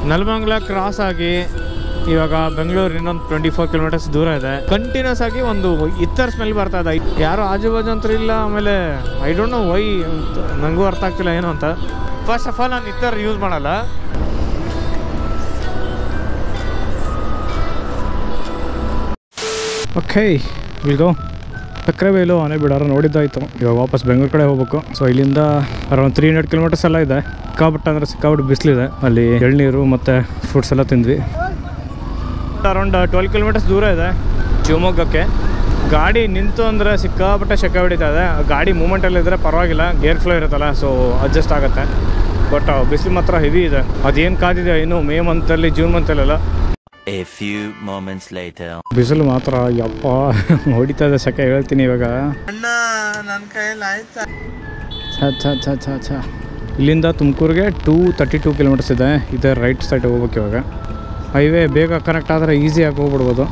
Nelamangala cross ಆಗಿ ಇವಾಗ ಬೆಂಗಳೂರು ಇನ್ನೊಂದು 24 ಕಿಲೋಮೀಟರ್ಸ್ ದೂರ ಇದೆ. ಕಂಟಿನ್ಯೂಸ್ ಆಗಿ ಒಂದು ಇತ್ತರ್ ಸ್ಮೆಲ್ ಬರ್ತಾ ಇದೆ. ಯಾರು ಆಜು ಬಾಜು ಅಂತೂ ಇಲ್ಲ. ಆಮೇಲೆ ಐ ಡೋಂಟ್ ನೋ ವೈ, ನನಗೂ ಅರ್ಥ ಆಗ್ತಿಲ್ಲ ಏನು ಅಂತ. ಫಸ್ಟ್ ಆಫ್ ಆಲ್ ನಾನು ಇತ್ತರ್ ಯೂಸ್ ಮಾಡಲ್ಲ. Okay will go. ಸಕ್ಕರೆಬೈಲು ಆನೆಬಿಡಾರ ನೋಡಿದ್ದಾಯಿತು. ಇವಾಗ ವಾಪಸ್ ಬೆಂಗಳೂರು ಕಡೆ ಹೋಗ್ಬೇಕು. ಸೊ ಇಲ್ಲಿಂದ ಅರೌಂಡ್ 300 ಕಿಲೋಮೀಟರ್ಸ್ ಎಲ್ಲ ಇದೆ. ಸಿಕ್ಕಾಪಟ್ಟೆ ಅಂದರೆ ಸಿಕ್ಕಾಪಟ್ಟೆ ಬಿಸಿಲಿದೆ. ಅಲ್ಲಿ ಎಳ್ನೀರು ಮತ್ತು ಫ್ರೂಟ್ಸ್ ಎಲ್ಲ ತಿಂದ್ವಿ. ಅರೌಂಡ್ 12 ಕಿಲೋಮೀಟರ್ಸ್ ದೂರ ಇದೆ ಶಿವಮೊಗ್ಗಕ್ಕೆ. ಗಾಡಿ ನಿಂತು ಅಂದರೆ ಸಿಕ್ಕಾಪಟ್ಟೆ ಶೆಕೆ ಹೊಡಿತಾ ಇದೆ. ಗಾಡಿ ಮೂಮೆಂಟಲ್ಲಿದ್ದರೆ ಪರವಾಗಿಲ್ಲ, ಗೇರ್ ಫ್ಲೋ ಇರುತ್ತಲ್ಲ, ಸೊ ಅಡ್ಜಸ್ಟ್ ಆಗುತ್ತೆ. ಬಟ್ ಬಿಸಿಲು ಮಾತ್ರ ಹೆವಿ ಇದೆ. ಅದೇನು ಕಾದಿದೆ ಇನ್ನು ಮೇ ಮಂತಲ್ಲಿ, ಜೂನ್ ಮಂತಲ್ಲೆಲ್ಲ. A few moments later. ಬಿಸಿಲು ಮಾತ್ರ ಯಪ್ಪ ಹೊಡಿತಾ ಇದೆ, ಸೆಕೆ ಹೇಳ್ತೀನಿ. ಇವಾಗ ಇಲ್ಲಿಂದ ತುಮಕೂರಿಗೆ 232 ಕಿಲೋಮೀಟರ್ಸ್ ಇದೆ. ಇದೆ ರೈಟ್ ಸೈಡ್ ಹೋಗ್ಬೇಕು. ಇವಾಗ ಹೈವೇ ಬೇಗ ಕನೆಕ್ಟ್ ಆದರೆ ಈಸಿಯಾಗಿ ಹೋಗ್ಬಿಡ್ಬೋದು.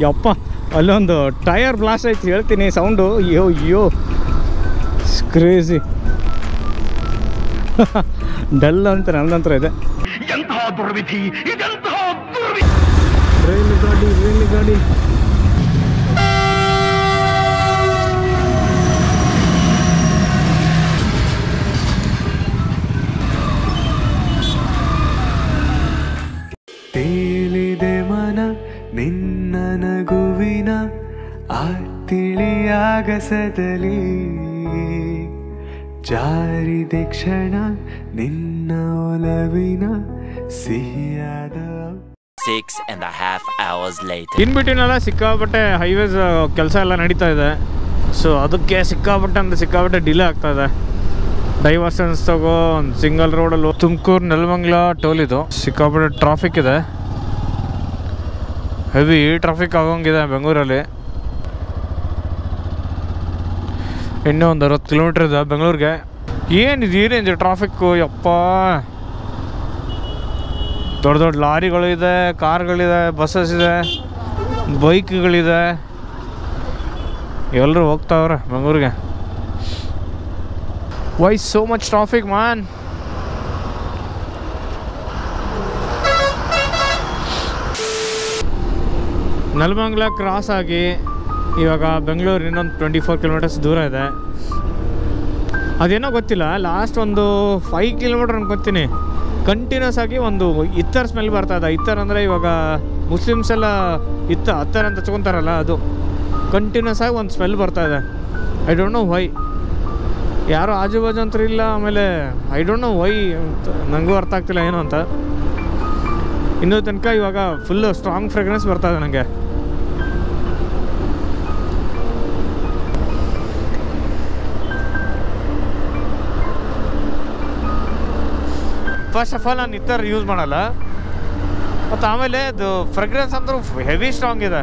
ಯಪ್ಪ ಅಲ್ಲೊಂದು ಟೈರ್ ಬ್ಲಾಸ್ಟ್ ಆಯ್ತು ಹೇಳ್ತೀನಿ, ಸೌಂಡು ಅಯ್ಯೋ ಕ್ರೇಜಿ. ಡಲ್ ಅಂತ ನಂತರ ಇದೆ. ರೈಲು ಗಾಡಿ ತೇಲಿದೆ ಮನ ನಿನ್ನ ನಗುವಿನ ಆ ತಿಳಿಯಾಗಸದಲ್ಲಿ, ಜಾರಿದೆ ಕ್ಷಣ ನಿನ್ನ ಒಲವಿನ ಸಿಹಿಯಾದ. 6.5 hours later. ಇನ್ ಬಿಟ್ವೀನೆಲ್ಲ ಸಿಕ್ಕಾಪಟ್ಟೆ ಹೈವೇಸ್ ಕೆಲಸ ಎಲ್ಲ ನಡೀತಾ ಇದೆ. ಸೊ ಅದಕ್ಕೆ ಸಿಕ್ಕಾಪಟ್ಟೆ ಡಿಲೇ ಆಗ್ತಾ ಇದೆ. ಡೈವರ್ಷನ್ಸ್ ತಗೋ, ಒಂದು ಸಿಂಗಲ್ ರೋಡಲ್ಲಿ ತುಮಕೂರು ನೆಲಮಂಗಲ ಟೋಲ್ ಇದು. ಸಿಕ್ಕಾಪಟ್ಟೆ ಟ್ರಾಫಿಕ್ ಇದೆ, ಹೆವಿ ಟ್ರಾಫಿಕ್ ಆಗೋಂಗಿದೆ ಬೆಂಗಳೂರಲ್ಲಿ. ಇನ್ನೂ ಒಂದು 60 ಕಿಲೋಮೀಟ್ರ್ ಇದೆ ಬೆಂಗಳೂರಿಗೆ. ಏನಿದೆ ಟ್ರಾಫಿಕ್ಕು ಯಪ್ಪ. ದೊಡ್ಡ ದೊಡ್ಡ ಲಾರಿಗಳು ಇದೆ, ಕಾರ್ಗಳಿದೆ, ಬಸ್ಸಸ್ ಇದೆ, ಬೈಕ್ಗಳಿದೆ. ಎಲ್ಲರೂ ಹೋಗ್ತಾವ್ರೆ ಬೆಂಗಳೂರಿಗೆ. Why so much traffic man? Nelamangala cross ಆಗಿ ಇವಾಗ ಬೆಂಗಳೂರು ಇನ್ನೊಂದು 24 ಕಿಲೋಮೀಟರ್ಸ್ ದೂರ ಇದೆ. ಅದೇನೋ ಗೊತ್ತಿಲ್ಲ, ಲಾಸ್ಟ್ ಒಂದು 5 ಕಿಲೋಮೀಟರ್ ಅನ್ಕೊತೀನಿ ಕಂಟಿನ್ಯೂಸ್ ಆಗಿ ಒಂದು ಇತ್ತರ್ ಸ್ಮೆಲ್ ಬರ್ತಾ ಇದೆ. ಇತ್ತರ್ ಅಂದರೆ ಇವಾಗ ಮುಸ್ಲಿಮ್ಸ್ ಎಲ್ಲ ಅತ್ತರ್ ಅಂತ ಹಚ್ಕೊತಾರಲ್ಲ, ಅದು ಕಂಟಿನ್ಯೂಸ್ ಆಗಿ ಒಂದು ಸ್ಮೆಲ್ ಬರ್ತಾ ಇದೆ. ಐ ಡೋಂಟ್ ನೋ ವೈ, ಯಾರು ಆಜು ಬಾಜು ಅಂತೂ ಇಲ್ಲ. ಆಮೇಲೆ ಐ ಡೋಂಟ್ ನೋ ವೈ, ನನಗೂ ಅರ್ಥ ಆಗ್ತಿಲ್ಲ ಏನು ಅಂತ. ಇನ್ನೂ ತನಕ ಇವಾಗ ಫುಲ್ಲು ಸ್ಟ್ರಾಂಗ್ ಫ್ರೆಗ್ರೆನ್ಸ್ ಬರ್ತಾ ಇದೆ ನನಗೆ. ಫಸ್ಟ್ ಆಫ್ ಆಲ್ ನಾನು ಇತ್ತರ್ ಯೂಸ್ ಮಾಡಲ್ಲ. ಮತ್ತು ಆಮೇಲೆ ಅದು ಫ್ರೆಗ್ರೆನ್ಸ್ ಅಂತೂ ಹೆವಿ ಸ್ಟ್ರಾಂಗ್ ಇದೆ.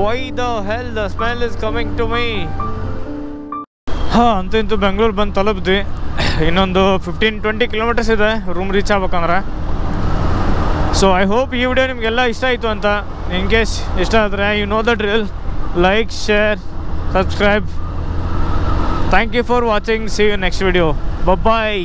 Why the hell the smell is coming to me. ಅಂತೂ ಬೆಂಗಳೂರು ಬಂದು ತಲುಪಿದ್ವಿ. ಇನ್ನೊಂದು 15-20 ಕಿಲೋಮೀಟರ್ಸ್ ಇದೆ ರೂಮ್ ರೀಚ್ ಆಗ್ಬೇಕಂದ್ರೆ. ಸೊ ಐ ಹೋಪ್ ಈ ವಿಡಿಯೋ ನಿಮಗೆಲ್ಲ ಇಷ್ಟ ಆಯಿತು ಅಂತ. ಇನ್ ಕೇಸ್ ಇಷ್ಟ ಆದರೆ you know the drill, like, share, subscribe. Thank you for watching. See you next video. Bye.